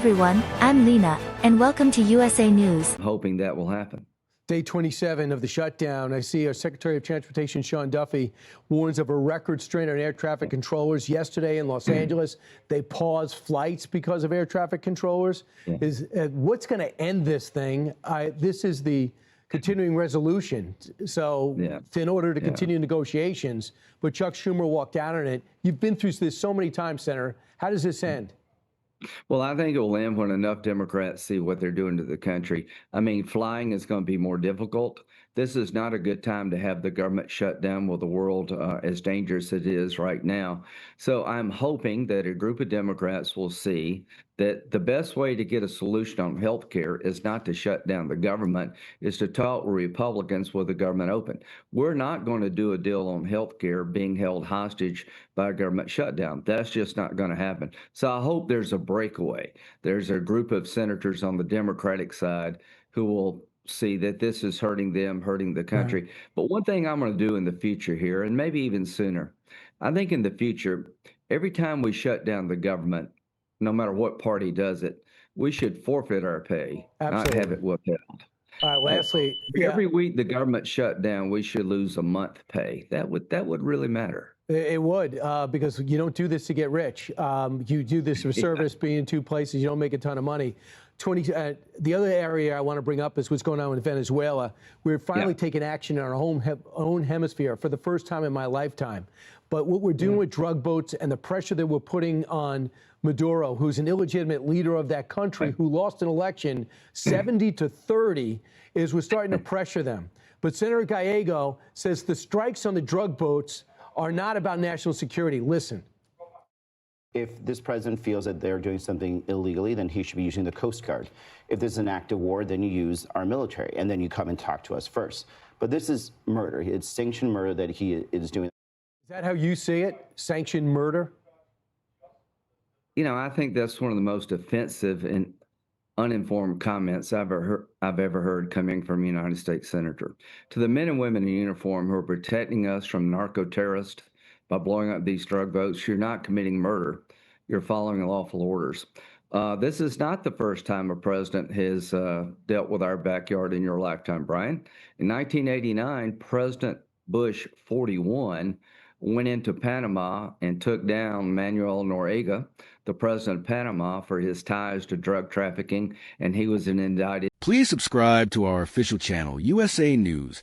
everyone, I'm Lena, and welcome to USA News. Hoping that will happen. Day 27 of the shutdown. I see our Secretary of Transportation, Sean Duffy, warns of a record strain on air traffic controllers. Yesterday in Los Angeles, they paused flights because of air traffic controllers. Yeah. What's going to end this thing? This is the continuing resolution. So in order to continue negotiations, but Chuck Schumer walked out on it. You've been through this so many times, Senator. How does this end? Well, I think it will end when enough Democrats see what they're doing to the country. I mean, flying is going to be more difficult. This is not a good time to have the government shut down with the world as dangerous as it is right now. So I'm hoping that a group of Democrats will see that the best way to get a solution on health care is not to shut down the government, is to talk with Republicans with the government open. We're not going to do a deal on health care being held hostage by a government shutdown. That's just not going to happen. So I hope there's a breakaway. There's a group of senators on the Democratic side who will see that this is hurting them, hurting the country. Right. But one thing I'm going to do in the future here, and maybe even sooner, I think in the future, every time we shut down the government, no matter what party does it, we should forfeit our pay, not have it withheld. All right, lastly, every week the government shut down, we should lose a month pay. That would really matter. It would, because you don't do this to get rich. You do this for service, being in two places, you don't make a ton of money. The other area I want to bring up is what's going on in Venezuela. We're finally taking action in our own hemisphere for the first time in my lifetime. But what we're doing with drug boats and the pressure that we're putting on Maduro, who's an illegitimate leader of that country, who lost an election 70-30, is we're starting to pressure them. But Senator Gallego says the strikes on the drug boats are not about national security. Listen. If this president feels that they're doing something illegally, then he should be using the Coast Guard. If there's an act of war, then you use our military, and then you come and talk to us first. But this is murder. It's sanctioned murder that he is doing. Is that how you see it? Sanctioned murder? You know, I think that's one of the most offensive and uninformed comments I've ever heard coming from a United States senator. To the men and women in uniform who are protecting us from narco-terrorists by blowing up these drug boats, you're not committing murder. You're following lawful orders. This is not the first time a president has dealt with our backyard in your lifetime, Brian. In 1989, President Bush 41 went into Panama and took down Manuel Noriega, the president of Panama, for his ties to drug trafficking, and he was an indicted. Please subscribe to our official channel, USA News.